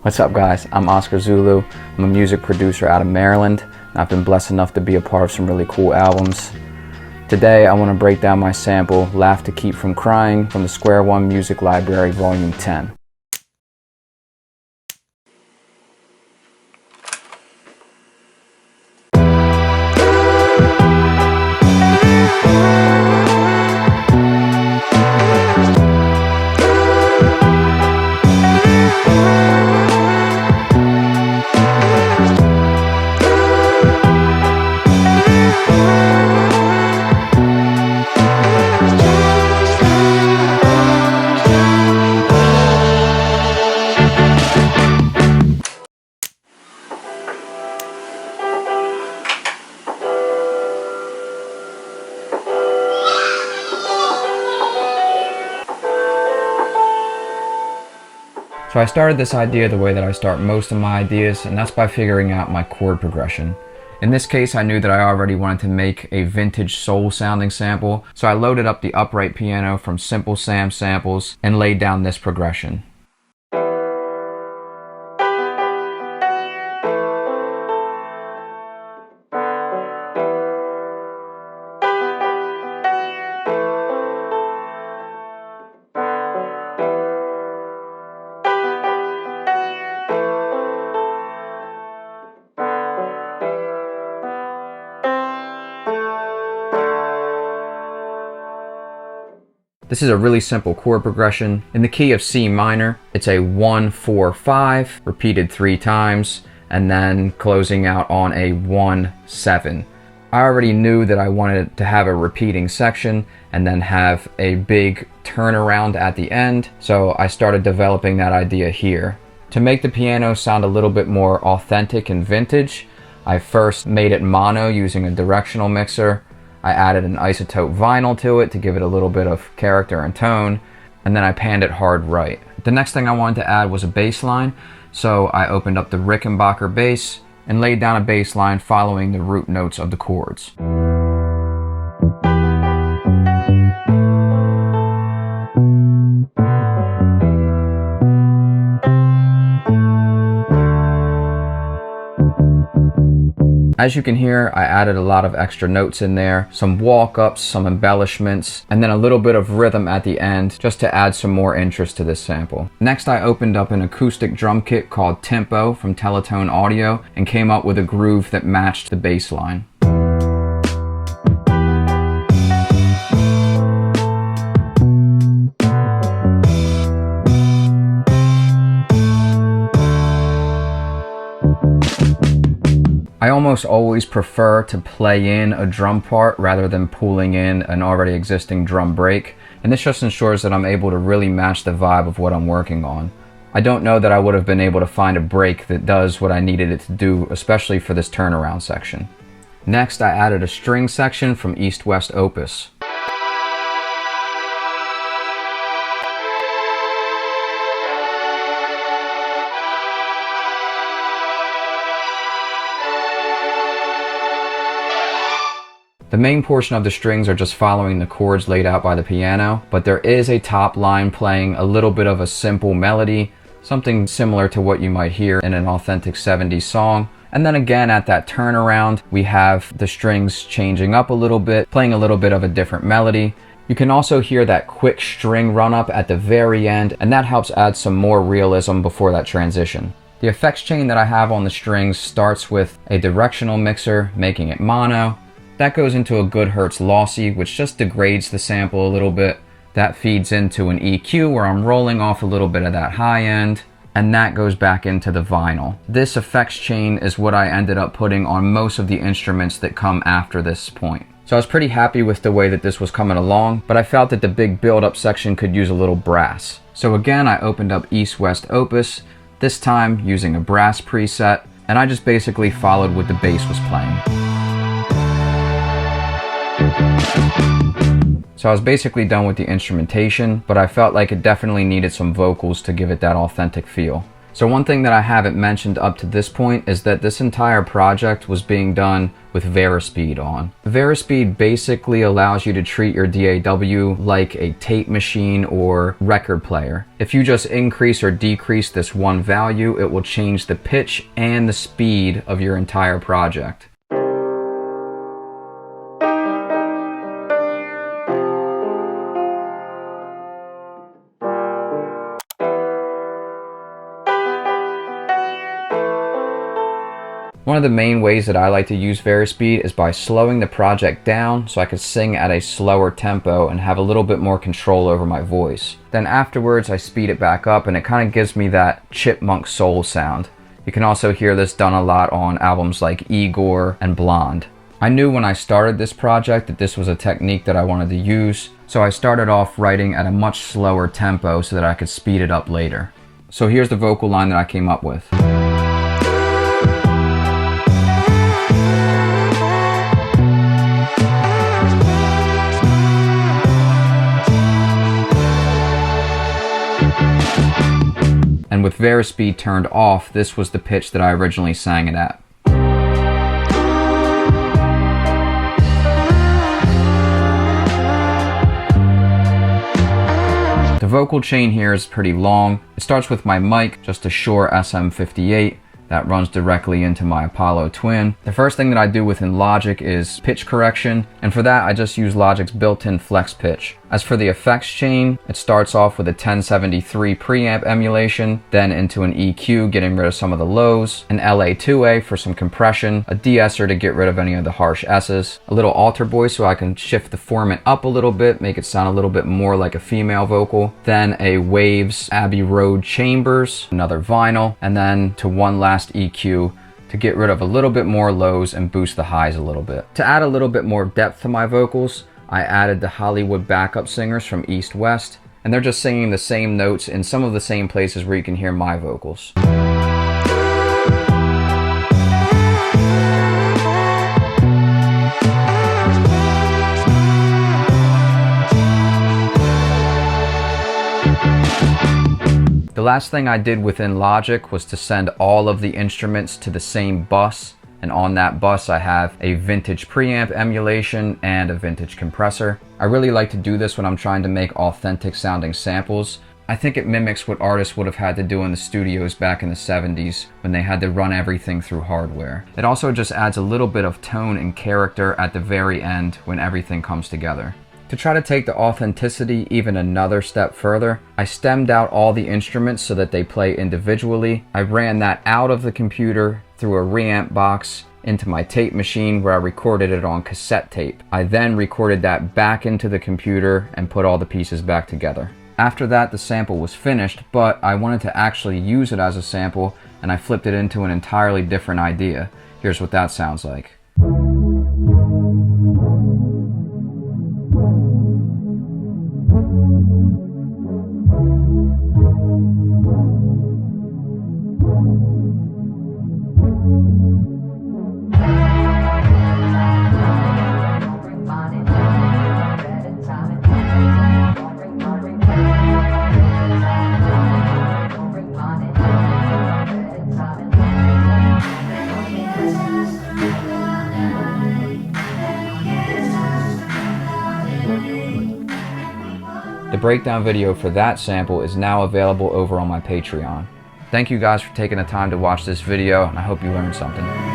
What's up guys, I'm Oscar Zulu. I'm a music producer out of Maryland, and I've been blessed enough to be a part of some really cool albums. Today I want to break down my sample, Laugh to Keep From Crying, from the Square One Music Library Volume 10. So I started this idea the way that I start most of my ideas, and that's by figuring out my chord progression. In this case, I knew that I already wanted to make a vintage soul sounding sample, so I loaded up the upright piano from Simple Sam samples and laid down this progression. This is a really simple chord progression. In the key of C minor, it's a 1-4-5 repeated 3 times, and then closing out on a 1-7. I already knew that I wanted to have a repeating section and then have a big turnaround at the end, so I started developing that idea here. To make the piano sound a little bit more authentic and vintage, I first made it mono using a directional mixer. I added an isotope vinyl to it to give it a little bit of character and tone, and then I panned it hard right. The next thing I wanted to add was a bass line, so I opened up the Rickenbacker bass and laid down a bass line following the root notes of the chords. As you can hear, I added a lot of extra notes in there, some walk-ups, some embellishments, and then a little bit of rhythm at the end just to add some more interest to this sample. Next, I opened up an acoustic drum kit called Tempo from Teletone Audio and came up with a groove that matched the bass line. I almost always prefer to play in a drum part rather than pulling in an already existing drum break, and this just ensures that I'm able to really match the vibe of what I'm working on. I don't know that I would have been able to find a break that does what I needed it to do, especially for this turnaround section. Next, I added a string section from East West Opus. The main portion of the strings are just following the chords laid out by the piano, but there is a top line playing a little bit of a simple melody, something similar to what you might hear in an authentic 70s song. And then again at that turnaround, we have the strings changing up a little bit, playing a little bit of a different melody. You can also hear that quick string run up at the very end, and that helps add some more realism before that transition. The effects chain that I have on the strings starts with a directional mixer, making it mono. That goes into a good Hertz lossy, which just degrades the sample a little bit. That feeds into an EQ where I'm rolling off a little bit of that high end, and that goes back into the vinyl. This effects chain is what I ended up putting on most of the instruments that come after this point. So I was pretty happy with the way that this was coming along, but I felt that the big build-up section could use a little brass. So again, I opened up East West Opus, this time using a brass preset, and I just basically followed what the bass was playing. So I was basically done with the instrumentation, but I felt like it definitely needed some vocals to give it that authentic feel. So one thing that I haven't mentioned up to this point is that this entire project was being done with Varispeed on. Varispeed basically allows you to treat your DAW like a tape machine or record player. If you just increase or decrease this one value, it will change the pitch and the speed of your entire project. One of the main ways that I like to use Varispeed is by slowing the project down so I can sing at a slower tempo and have a little bit more control over my voice. Then afterwards I speed it back up and it kind of gives me that chipmunk soul sound. You can also hear this done a lot on albums like Igor and Blonde. I knew when I started this project that this was a technique that I wanted to use, so I started off writing at a much slower tempo so that I could speed it up later. So here's the vocal line that I came up with. And with Varispeed turned off, this was the pitch that I originally sang it at. The vocal chain here is pretty long. It starts with my mic, just a Shure SM58. That runs directly into my Apollo Twin. The first thing that I do within Logic is pitch correction, and for that I just use Logic's built-in flex pitch. As for the effects chain, it starts off with a 1073 preamp emulation, then into an EQ getting rid of some of the lows, an LA2A for some compression, a de-esser to get rid of any of the harsh S's, a little alter voice so I can shift the formant up a little bit, make it sound a little bit more like a female vocal, then a Waves Abbey Road Chambers, another vinyl, and then to one last EQ to get rid of a little bit more lows and boost the highs a little bit. To add a little bit more depth to my vocals, I added the Hollywood backup singers from East West, and they're just singing the same notes in some of the same places where you can hear my vocals. The last thing I did within Logic was to send all of the instruments to the same bus, and on that bus I have a vintage preamp emulation and a vintage compressor. I really like to do this when I'm trying to make authentic sounding samples. I think it mimics what artists would have had to do in the studios back in the 70s when they had to run everything through hardware. It also just adds a little bit of tone and character at the very end when everything comes together. To try to take the authenticity even another step further, I stemmed out all the instruments so that they play individually. I ran that out of the computer through a reamp box into my tape machine where I recorded it on cassette tape. I then recorded that back into the computer and put all the pieces back together. After that, the sample was finished, but I wanted to actually use it as a sample, and I flipped it into an entirely different idea. Here's what that sounds like. The breakdown video for that sample is now available over on my Patreon. Thank you guys for taking the time to watch this video, and I hope you learned something.